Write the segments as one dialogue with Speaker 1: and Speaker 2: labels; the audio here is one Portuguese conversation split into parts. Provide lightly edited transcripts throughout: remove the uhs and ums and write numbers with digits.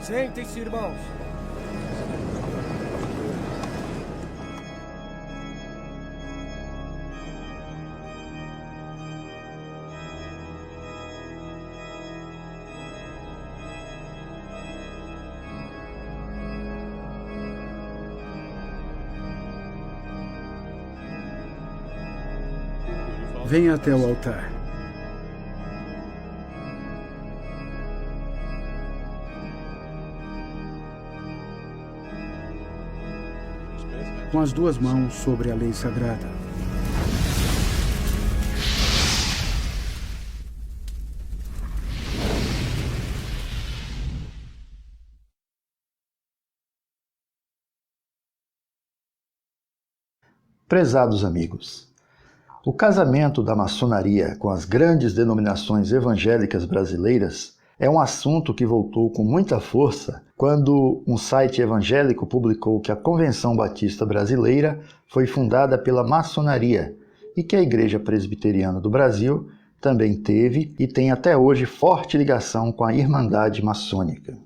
Speaker 1: Sentem-se, irmãos.
Speaker 2: Venha até o altar. Com as duas mãos sobre a lei sagrada.
Speaker 3: Prezados amigos, o casamento da maçonaria com as grandes denominações evangélicas brasileiras é um assunto que voltou com muita força quando um site evangélico publicou que a Convenção Batista Brasileira foi fundada pela maçonaria e que a Igreja Presbiteriana do Brasil também teve e tem até hoje forte ligação com a Irmandade Maçônica.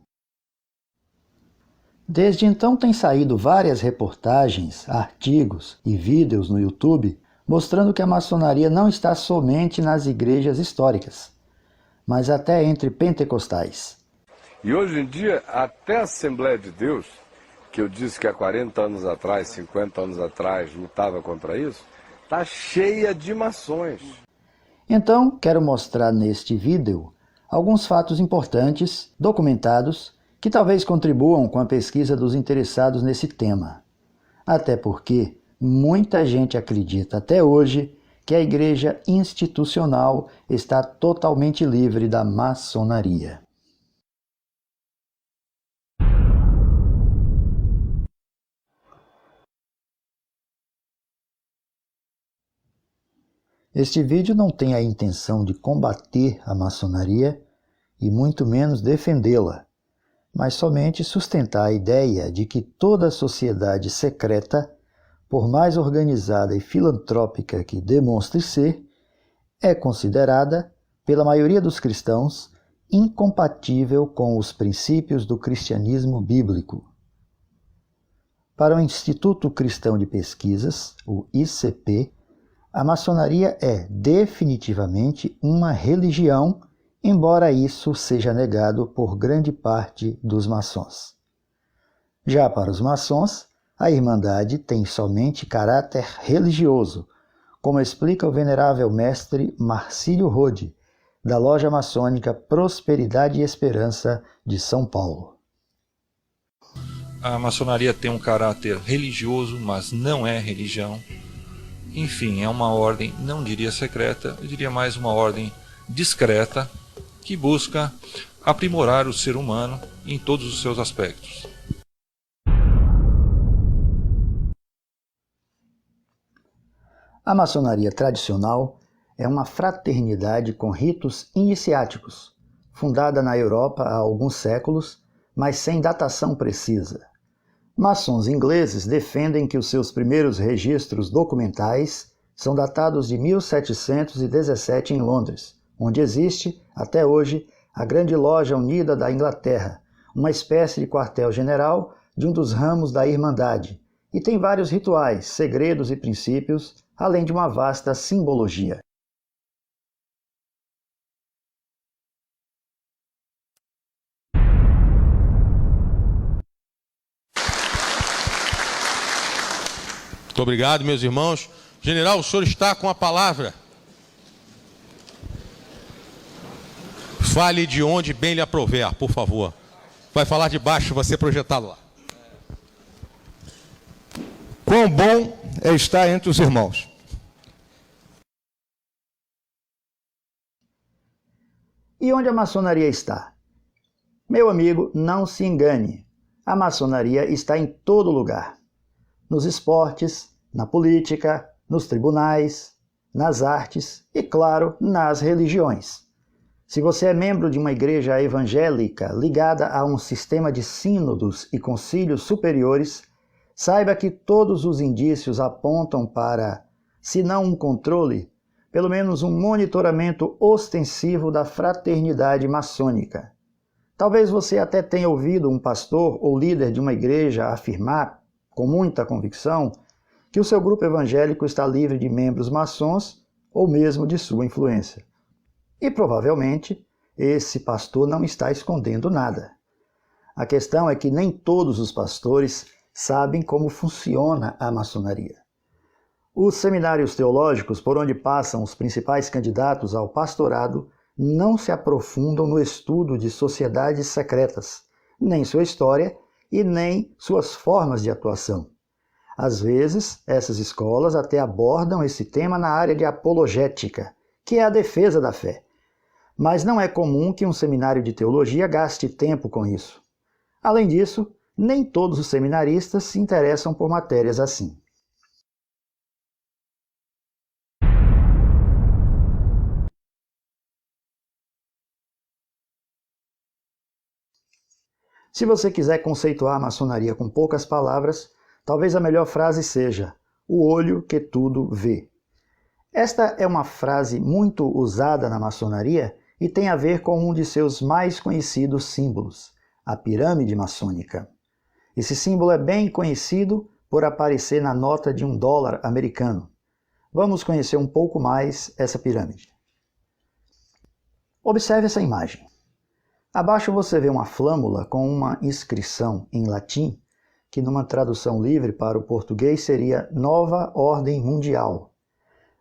Speaker 3: Desde então têm saído várias reportagens, artigos e vídeos no YouTube mostrando que a maçonaria não está somente nas igrejas históricas, mas até entre pentecostais.
Speaker 4: E hoje em dia, até a Assembleia de Deus, que eu disse que há 40 anos atrás, 50 anos atrás, lutava contra isso, está cheia de maçons.
Speaker 3: Então, quero mostrar neste vídeo alguns fatos importantes, documentados, que talvez contribuam com a pesquisa dos interessados nesse tema. Até porque muita gente acredita até hoje que a igreja institucional está totalmente livre da maçonaria. Este vídeo não tem a intenção de combater a maçonaria e muito menos defendê-la, mas somente sustentar a ideia de que toda sociedade secreta, por mais organizada e filantrópica que demonstre ser, é considerada, pela maioria dos cristãos, incompatível com os princípios do cristianismo bíblico. Para o Instituto Cristão de Pesquisas, o ICP, a maçonaria é definitivamente uma religião, embora isso seja negado por grande parte dos maçons. Já para os maçons, a Irmandade tem somente caráter religioso, como explica o venerável mestre Marcílio Rode, da loja maçônica Prosperidade e Esperança de São Paulo.
Speaker 5: A maçonaria tem um caráter religioso, mas não é religião. Enfim, é uma ordem, não diria secreta, eu diria mais uma ordem discreta, que busca aprimorar o ser humano em todos os seus aspectos.
Speaker 3: A maçonaria tradicional é uma fraternidade com ritos iniciáticos, fundada na Europa há alguns séculos, mas sem datação precisa. Maçons ingleses defendem que os seus primeiros registros documentais são datados de 1717 em Londres, onde existe, até hoje, a Grande Loja Unida da Inglaterra, uma espécie de quartel-general de um dos ramos da Irmandade, e tem vários rituais, segredos e princípios, além de uma vasta simbologia.
Speaker 6: Muito obrigado, meus irmãos. General, o senhor está com a palavra. Fale de onde bem lhe aprouver, por favor. Vai falar de baixo, você projetado lá.
Speaker 7: Quão bom é estar entre os irmãos.
Speaker 3: E onde a maçonaria está? Meu amigo, não se engane. A maçonaria está em todo lugar. Nos esportes, na política, nos tribunais, nas artes e, claro, nas religiões. Se você é membro de uma igreja evangélica ligada a um sistema de sínodos e concílios superiores, saiba que todos os indícios apontam para, se não um controle, pelo menos um monitoramento ostensivo da fraternidade maçônica. Talvez você até tenha ouvido um pastor ou líder de uma igreja afirmar, com muita convicção, que o seu grupo evangélico está livre de membros maçons ou mesmo de sua influência. E provavelmente esse pastor não está escondendo nada. A questão é que nem todos os pastores sabem como funciona a maçonaria. Os seminários teológicos por onde passam os principais candidatos ao pastorado não se aprofundam no estudo de sociedades secretas, nem sua história e nem suas formas de atuação. Às vezes, essas escolas até abordam esse tema na área de apologética, que é a defesa da fé. Mas não é comum que um seminário de teologia gaste tempo com isso. Além disso, nem todos os seminaristas se interessam por matérias assim. Se você quiser conceituar a maçonaria com poucas palavras, talvez a melhor frase seja: o olho que tudo vê. Esta é uma frase muito usada na maçonaria e tem a ver com um de seus mais conhecidos símbolos, a pirâmide maçônica. Esse símbolo é bem conhecido por aparecer na nota de $1 americano. Vamos conhecer um pouco mais essa pirâmide. Observe essa imagem. Abaixo você vê uma flâmula com uma inscrição em latim, que numa tradução livre para o português seria Nova Ordem Mundial.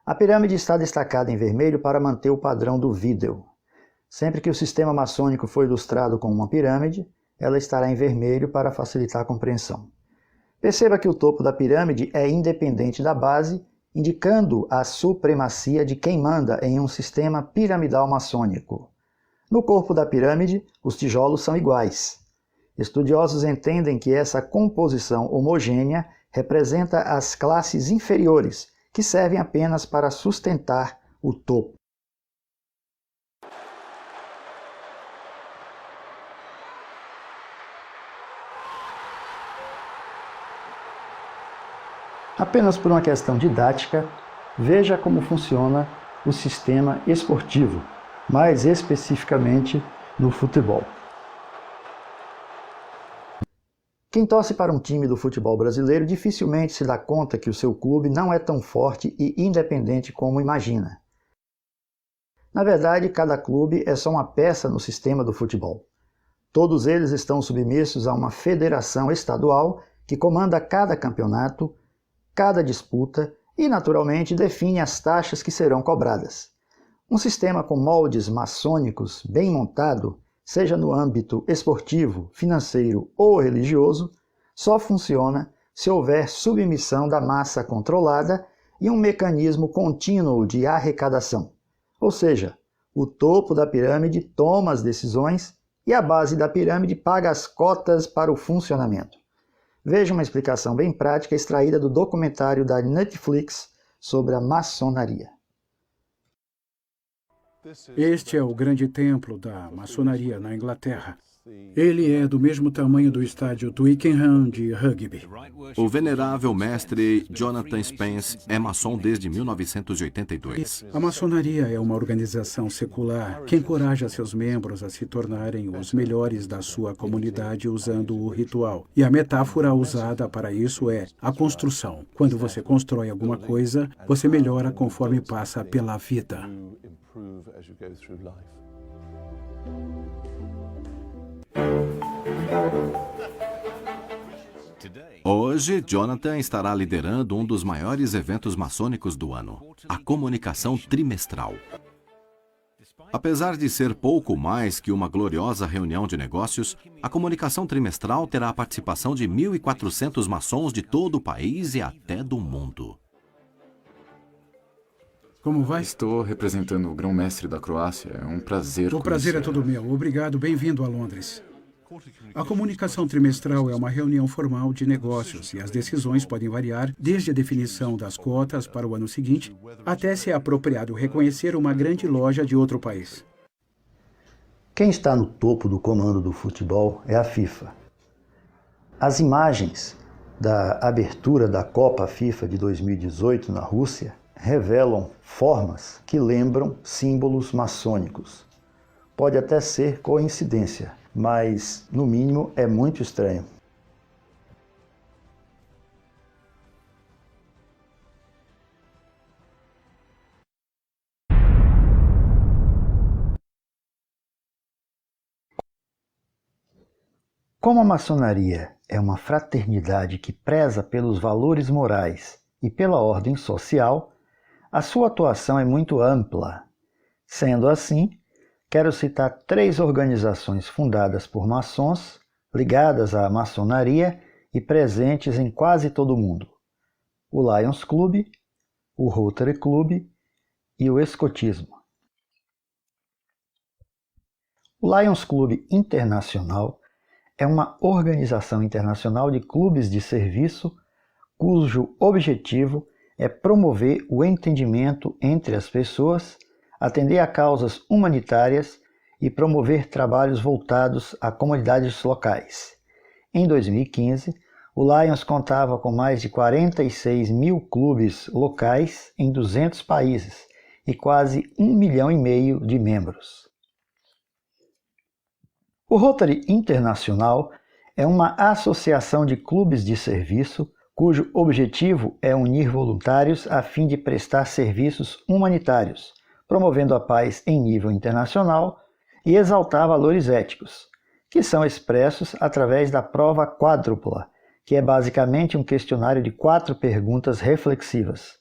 Speaker 3: A pirâmide está destacada em vermelho para manter o padrão do vídeo. Sempre que o sistema maçônico for ilustrado com uma pirâmide, ela estará em vermelho para facilitar a compreensão. Perceba que o topo da pirâmide é independente da base, indicando a supremacia de quem manda em um sistema piramidal maçônico. No corpo da pirâmide, os tijolos são iguais. Estudiosos entendem que essa composição homogênea representa as classes inferiores, que servem apenas para sustentar o topo. Apenas por uma questão didática, veja como funciona o sistema esportivo, mais especificamente no futebol. Quem torce para um time do futebol brasileiro dificilmente se dá conta que o seu clube não é tão forte e independente como imagina. Na verdade, cada clube é só uma peça no sistema do futebol. Todos eles estão submissos a uma federação estadual que comanda cada campeonato, cada disputa e, naturalmente, define as taxas que serão cobradas. Um sistema com moldes maçônicos bem montado, seja no âmbito esportivo, financeiro ou religioso, só funciona se houver submissão da massa controlada e um mecanismo contínuo de arrecadação. Ou seja, o topo da pirâmide toma as decisões e a base da pirâmide paga as cotas para o funcionamento. Veja uma explicação bem prática extraída do documentário da Netflix sobre a maçonaria.
Speaker 2: Este é o grande templo da maçonaria na Inglaterra. Ele é do mesmo tamanho do estádio Twickenham de rugby.
Speaker 1: O venerável mestre Jonathan Spence é maçom desde 1982.
Speaker 2: A maçonaria é uma organização secular que encoraja seus membros a se tornarem os melhores da sua comunidade usando o ritual. E a metáfora usada para isso é a construção. Quando você constrói alguma coisa, você melhora conforme passa pela vida.
Speaker 1: Hoje, Jonathan estará liderando um dos maiores eventos maçônicos do ano, a comunicação trimestral. Apesar de ser pouco mais que uma gloriosa reunião de negócios, a comunicação trimestral terá a participação de 1.400 maçons de todo o país e até do mundo.
Speaker 2: Como vai?
Speaker 8: Estou representando o grão-mestre da Croácia. É um prazer.
Speaker 2: O prazer é todo meu. Obrigado. Bem-vindo a Londres. A comunicação trimestral é uma reunião formal de negócios e as decisões podem variar desde a definição das cotas para o ano seguinte até se é apropriado reconhecer uma grande loja de outro país.
Speaker 3: Quem está no topo do comando do futebol é a FIFA. As imagens da abertura da Copa FIFA de 2018 na Rússia revelam formas que lembram símbolos maçônicos. Pode até ser coincidência, mas, no mínimo, é muito estranho. Como a maçonaria é uma fraternidade que preza pelos valores morais e pela ordem social, a sua atuação é muito ampla. Sendo assim, quero citar 3 organizações fundadas por maçons, ligadas à maçonaria e presentes em quase todo o mundo: o Lions Club, o Rotary Club e o Escotismo. O Lions Club Internacional é uma organização internacional de clubes de serviço cujo objetivo é promover o entendimento entre as pessoas, atender a causas humanitárias e promover trabalhos voltados a comunidades locais. Em 2015, o Lions contava com mais de 46 mil clubes locais em 200 países e quase 1,5 milhão de membros. O Rotary Internacional é uma associação de clubes de serviço cujo objetivo é unir voluntários a fim de prestar serviços humanitários, promovendo a paz em nível internacional e exaltar valores éticos, que são expressos através da prova quádrupla, que é basicamente um questionário de 4 perguntas reflexivas.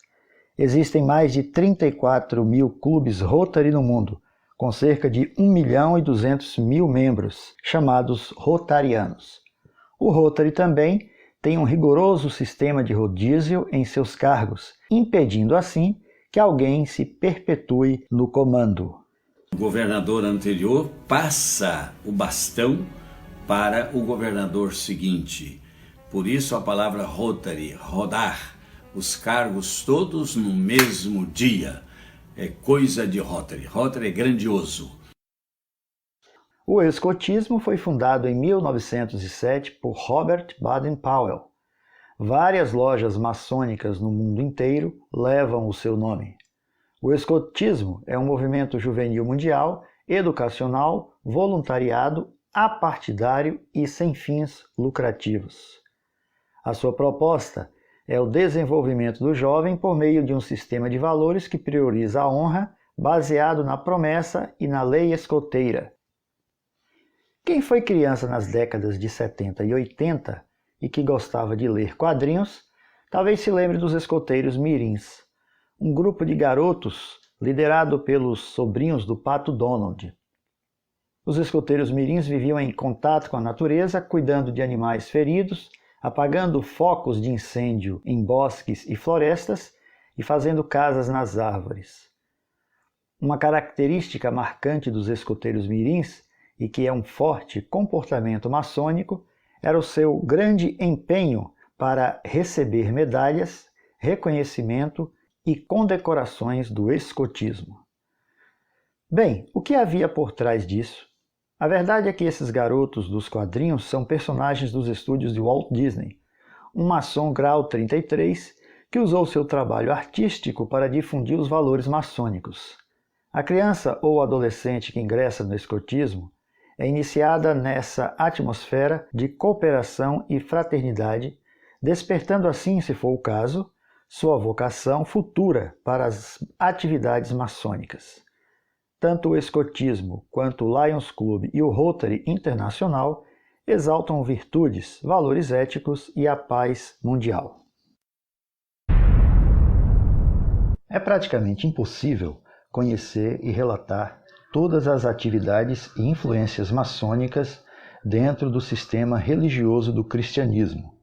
Speaker 3: Existem mais de 34 mil clubes Rotary no mundo, com cerca de 1.200.000 membros, chamados rotarianos. O Rotary também tem um rigoroso sistema de rodízio em seus cargos, impedindo assim que alguém se perpetue no comando.
Speaker 9: O governador anterior passa o bastão para o governador seguinte. Por isso a palavra Rotary, rodar, os cargos todos no mesmo dia. É coisa de Rotary. Rotary é grandioso.
Speaker 3: O escotismo foi fundado em 1907 por Robert Baden-Powell. Várias lojas maçônicas no mundo inteiro levam o seu nome. O escotismo é um movimento juvenil mundial, educacional, voluntariado, apartidário e sem fins lucrativos. A sua proposta é o desenvolvimento do jovem por meio de um sistema de valores que prioriza a honra, baseado na promessa e na lei escoteira. Quem foi criança nas décadas de 70 e 80 e que gostava de ler quadrinhos, talvez se lembre dos escoteiros mirins, um grupo de garotos liderado pelos sobrinhos do Pato Donald. Os escoteiros mirins viviam em contato com a natureza, cuidando de animais feridos, apagando focos de incêndio em bosques e florestas e fazendo casas nas árvores. Uma característica marcante dos escoteiros mirins, e que é um forte comportamento maçônico, era o seu grande empenho para receber medalhas, reconhecimento e condecorações do escotismo. Bem, o que havia por trás disso? A verdade é que esses garotos dos quadrinhos são personagens dos estúdios de Walt Disney, um maçom grau 33 que usou seu trabalho artístico para difundir os valores maçônicos. A criança ou adolescente que ingressa no escotismo é iniciada nessa atmosfera de cooperação e fraternidade, despertando assim, se for o caso, sua vocação futura para as atividades maçônicas. Tanto o escotismo quanto o Lions Club e o Rotary Internacional exaltam virtudes, valores éticos e a paz mundial. É praticamente impossível conhecer e relatar todas as atividades e influências maçônicas dentro do sistema religioso do cristianismo,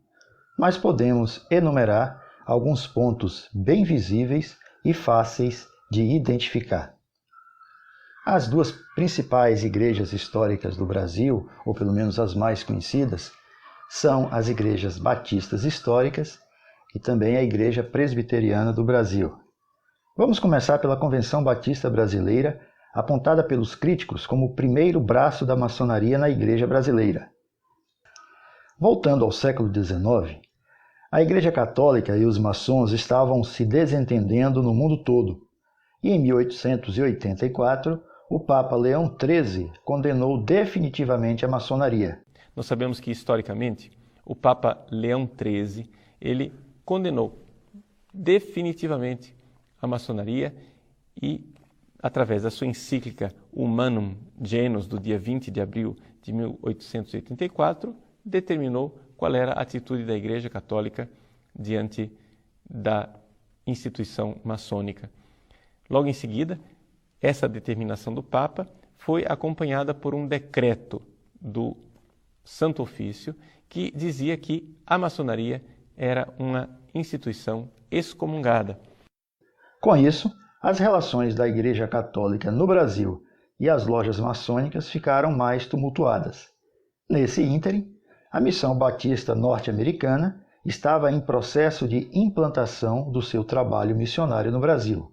Speaker 3: mas podemos enumerar alguns pontos bem visíveis e fáceis de identificar. As 2 principais igrejas históricas do Brasil, ou pelo menos as mais conhecidas, são as igrejas batistas históricas e também a Igreja Presbiteriana do Brasil. Vamos começar pela Convenção Batista Brasileira, apontada pelos críticos como o primeiro braço da maçonaria na Igreja brasileira. Voltando ao século XIX, a Igreja Católica e os maçons estavam se desentendendo no mundo todo, e em 1884, o Papa Leão XIII condenou definitivamente a maçonaria.
Speaker 10: Nós sabemos que, historicamente, o Papa Leão XIII, ele condenou definitivamente a maçonaria e, através da sua encíclica Humanum Genus, do dia 20 de abril de 1884, determinou qual era a atitude da Igreja Católica diante da instituição maçônica. Logo em seguida, essa determinação do Papa foi acompanhada por um decreto do Santo Ofício que dizia que a maçonaria era uma instituição excomungada.
Speaker 3: Com isso, as relações da Igreja Católica no Brasil e as lojas maçônicas ficaram mais tumultuadas. Nesse ínterim, a Missão Batista Norte-Americana estava em processo de implantação do seu trabalho missionário no Brasil.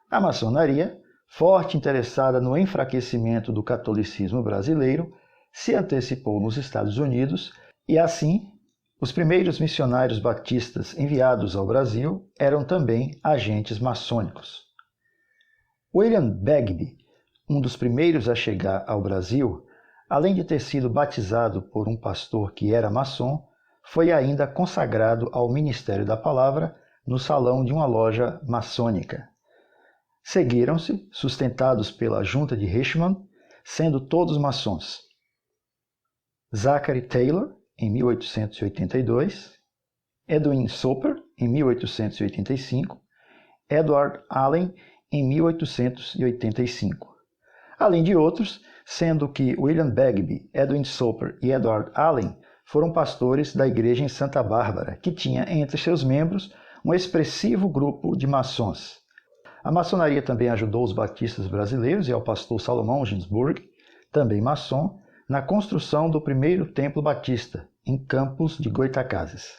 Speaker 3: A maçonaria, forte interessada no enfraquecimento do catolicismo brasileiro, se antecipou nos Estados Unidos e, assim, os primeiros missionários batistas enviados ao Brasil eram também agentes maçônicos. William Bagby, um dos primeiros a chegar ao Brasil, além de ter sido batizado por um pastor que era maçom, foi ainda consagrado ao ministério da palavra no salão de uma loja maçônica. Seguiram-se, sustentados pela junta de Richmond, sendo todos maçons, Zachary Taylor, em 1882, Edwin Soper, em 1885, Edward Allen, em 1885. Além de outros, sendo que William Bagby, Edwin Soper e Edward Allen foram pastores da igreja em Santa Bárbara, que tinha entre seus membros um expressivo grupo de maçons. A maçonaria também ajudou os batistas brasileiros e ao pastor Salomão Ginsburg, também maçom, na construção do primeiro templo batista, em Campos de Goytacazes.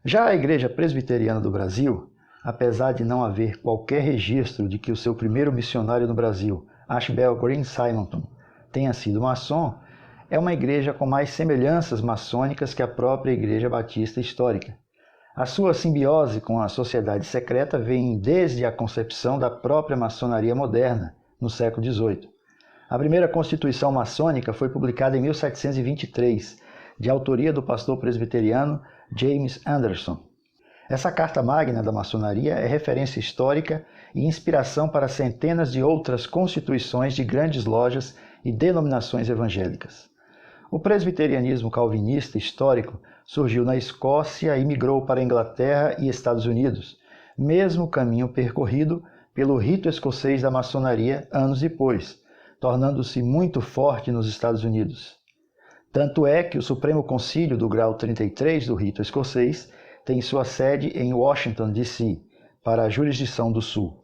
Speaker 3: Já a Igreja Presbiteriana do Brasil, apesar de não haver qualquer registro de que o seu primeiro missionário no Brasil, Ashbel Green Simonton, tenha sido maçom, é uma igreja com mais semelhanças maçônicas que a própria Igreja Batista histórica. A sua simbiose com a sociedade secreta vem desde a concepção da própria maçonaria moderna, no século XVIII. A primeira Constituição maçônica foi publicada em 1723, de autoria do pastor presbiteriano James Anderson. Essa carta magna da maçonaria é referência histórica e inspiração para centenas de outras constituições de grandes lojas e denominações evangélicas. O presbiterianismo calvinista histórico surgiu na Escócia e migrou para a Inglaterra e Estados Unidos, mesmo caminho percorrido pelo rito escocês da maçonaria anos depois, tornando-se muito forte nos Estados Unidos. Tanto é que o Supremo Concílio do grau 33 do rito escocês tem sua sede em Washington, D.C., para a jurisdição do Sul.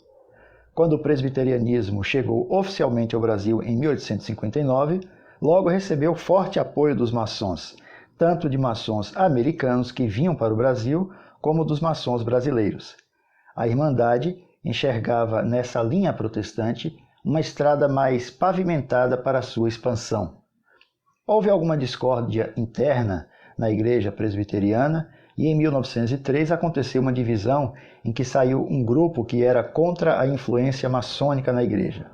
Speaker 3: Quando o presbiterianismo chegou oficialmente ao Brasil em 1859, logo recebeu forte apoio dos maçons, tanto de maçons americanos que vinham para o Brasil, como dos maçons brasileiros. A Irmandade enxergava nessa linha protestante uma estrada mais pavimentada para a sua expansão. Houve alguma discórdia interna na Igreja Presbiteriana e em 1903 aconteceu uma divisão em que saiu um grupo que era contra a influência maçônica na Igreja.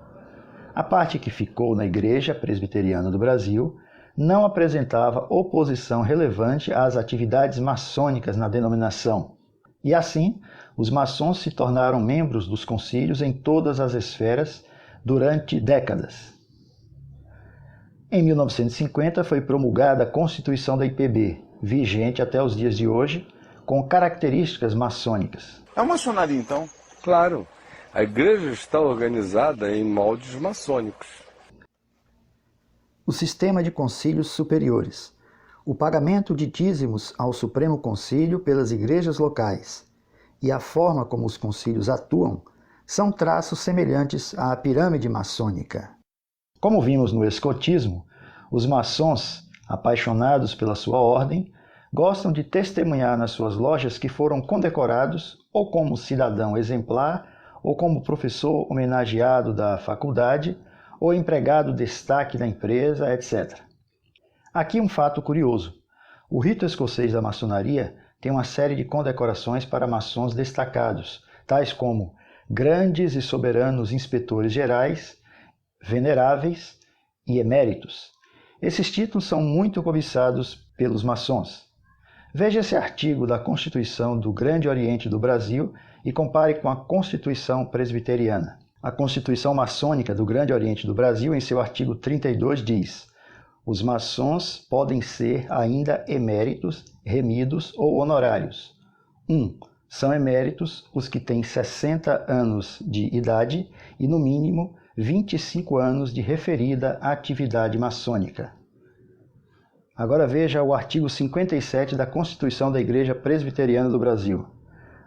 Speaker 3: A parte que ficou na Igreja Presbiteriana do Brasil não apresentava oposição relevante às atividades maçônicas na denominação. E assim, os maçons se tornaram membros dos concílios em todas as esferas durante décadas. Em 1950 foi promulgada a Constituição da IPB, vigente até os dias de hoje, com características maçônicas.
Speaker 4: É uma maçonaria, então? Claro. A igreja está organizada em moldes maçônicos.
Speaker 3: O sistema de concílios superiores. O pagamento de dízimos ao Supremo Concílio pelas igrejas locais e a forma como os concílios atuam são traços semelhantes à pirâmide maçônica. Como vimos no escotismo, os maçons, apaixonados pela sua ordem, gostam de testemunhar nas suas lojas que foram condecorados ou como cidadão exemplar, ou como professor homenageado da faculdade, ou empregado destaque da empresa, etc. Aqui um fato curioso. O rito escocês da maçonaria tem uma série de condecorações para maçons destacados, tais como grandes e soberanos inspetores gerais, veneráveis e eméritos. Esses títulos são muito cobiçados pelos maçons. Veja esse artigo da Constituição do Grande Oriente do Brasil e compare com a Constituição Presbiteriana. A Constituição Maçônica do Grande Oriente do Brasil, em seu artigo 32, diz: os maçons podem ser ainda eméritos, remidos ou honorários. 1. São eméritos os que têm 60 anos de idade e, no mínimo, 25 anos de referida atividade maçônica. Agora veja o artigo 57 da Constituição da Igreja Presbiteriana do Brasil.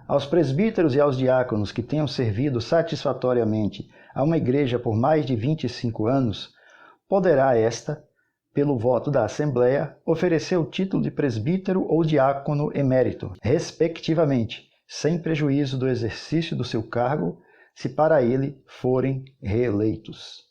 Speaker 3: Aos presbíteros e aos diáconos que tenham servido satisfatoriamente a uma igreja por mais de 25 anos, poderá esta, pelo voto da Assembleia, oferecer o título de presbítero ou diácono emérito, respectivamente, sem prejuízo do exercício do seu cargo, se para ele forem reeleitos.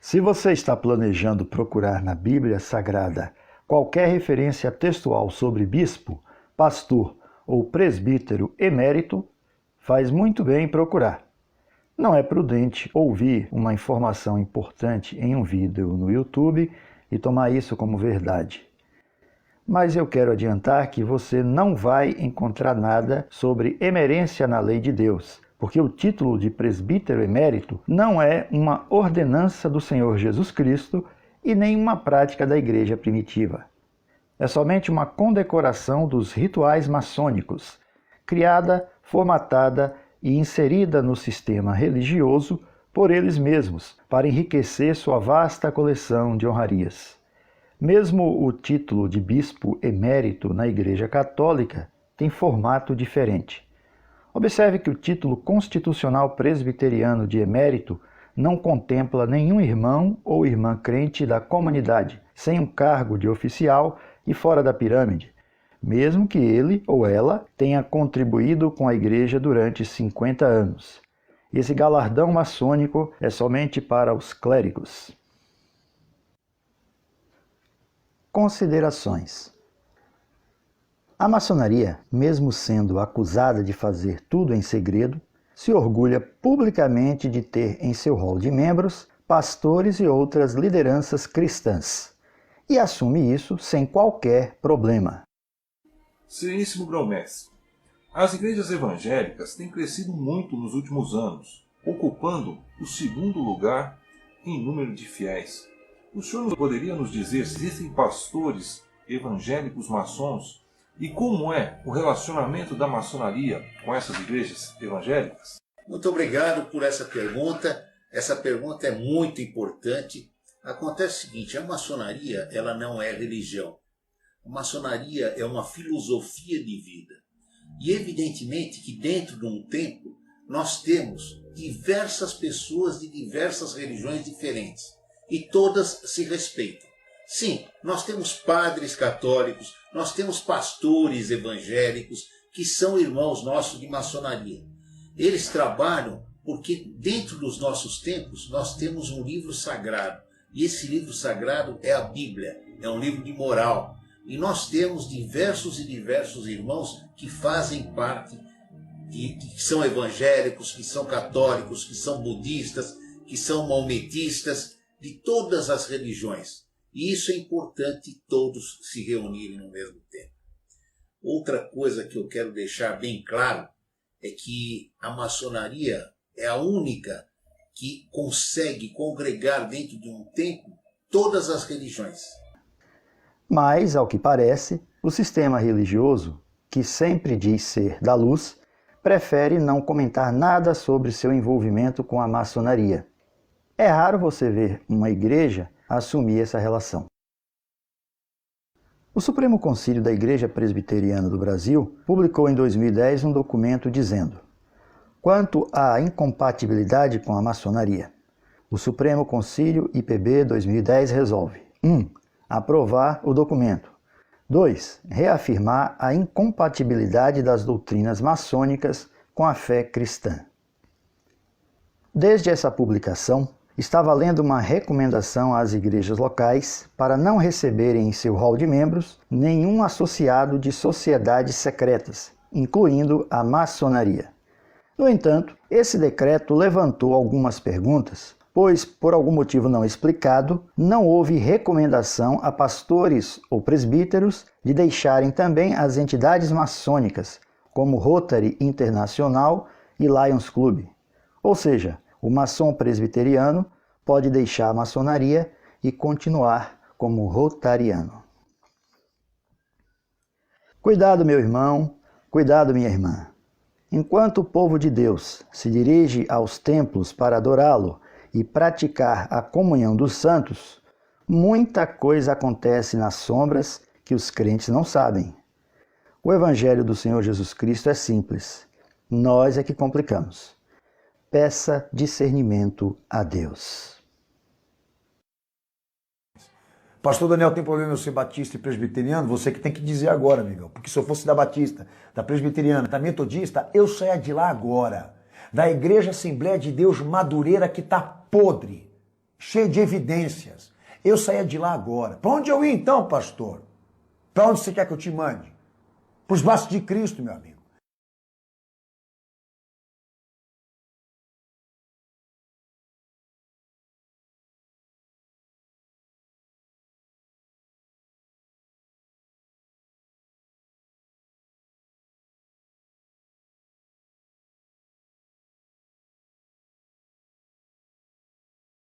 Speaker 3: Se você está planejando procurar na Bíblia Sagrada qualquer referência textual sobre bispo, pastor ou presbítero emérito, faz muito bem em procurar. Não é prudente ouvir uma informação importante em um vídeo no YouTube e tomar isso como verdade. Mas eu quero adiantar que você não vai encontrar nada sobre emerência na lei de Deus, porque o título de presbítero emérito não é uma ordenança do Senhor Jesus Cristo e nem uma prática da igreja primitiva. É somente uma condecoração dos rituais maçônicos, criada, formatada e inserida no sistema religioso por eles mesmos, para enriquecer sua vasta coleção de honrarias. Mesmo o título de bispo emérito na Igreja Católica tem formato diferente. Observe que o título constitucional presbiteriano de emérito não contempla nenhum irmão ou irmã crente da comunidade, sem um cargo de oficial e fora da pirâmide, mesmo que ele ou ela tenha contribuído com a igreja durante 50 anos. Esse galardão maçônico é somente para os clérigos. Considerações. A maçonaria, mesmo sendo acusada de fazer tudo em segredo, se orgulha publicamente de ter em seu rol de membros pastores e outras lideranças cristãs, e assume isso sem qualquer problema.
Speaker 5: Sereníssimo Grão-Mestre, as igrejas evangélicas têm crescido muito nos últimos anos, ocupando o segundo lugar em número de fiéis. O senhor poderia nos dizer se existem pastores evangélicos maçons e como é o relacionamento da maçonaria com essas igrejas evangélicas?
Speaker 11: Muito obrigado por essa pergunta. Essa pergunta é muito importante. Acontece o seguinte, a maçonaria ela não é religião. A maçonaria é uma filosofia de vida. E evidentemente que dentro de um templo nós temos diversas pessoas de diversas religiões diferentes. E todas se respeitam. Sim, nós temos padres católicos, nós temos pastores evangélicos que são irmãos nossos de maçonaria. Eles trabalham porque dentro dos nossos templos nós temos um livro sagrado. E esse livro sagrado é a Bíblia, é um livro de moral. E nós temos diversos irmãos que fazem parte, que são evangélicos, que são católicos, que são budistas, que são maometistas, de todas as religiões. E isso é importante todos se reunirem no mesmo tempo. Outra coisa que eu quero deixar bem claro é que a maçonaria é a única que consegue congregar dentro de um templo todas as religiões.
Speaker 3: Mas, ao que parece, o sistema religioso, que sempre diz ser da luz, prefere não comentar nada sobre seu envolvimento com a maçonaria. É raro você ver uma igreja assumir essa relação. O Supremo Concílio da Igreja Presbiteriana do Brasil publicou em 2010 um documento dizendo: quanto à incompatibilidade com a maçonaria, o Supremo Concílio IPB 2010 resolve 1. Aprovar o documento. 2. Reafirmar a incompatibilidade das doutrinas maçônicas com a fé cristã. Desde essa publicação, está valendo uma recomendação às igrejas locais para não receberem em seu rol de membros nenhum associado de sociedades secretas, incluindo a maçonaria. No entanto, esse decreto levantou algumas perguntas, pois, por algum motivo não explicado, não houve recomendação a pastores ou presbíteros de deixarem também as entidades maçônicas, como Rotary Internacional e Lions Club. Ou seja, o maçom presbiteriano pode deixar a maçonaria e continuar como rotariano. Cuidado, meu irmão, cuidado, minha irmã. Enquanto o povo de Deus se dirige aos templos para adorá-lo e praticar a comunhão dos santos, muita coisa acontece nas sombras que os crentes não sabem. O Evangelho do Senhor Jesus Cristo é simples, nós é que complicamos. Peça discernimento a Deus.
Speaker 12: Pastor Daniel, tem problema eu ser batista e presbiteriano? Você que tem que dizer agora, amigão. Porque se eu fosse da batista, da presbiteriana, da metodista, eu saia de lá agora. Da Igreja Assembleia de Deus Madureira, que está podre, cheia de evidências. Eu saia de lá agora. Para onde eu ia então, pastor? Para onde você quer que eu te mande? Para os braços de Cristo, meu amigo.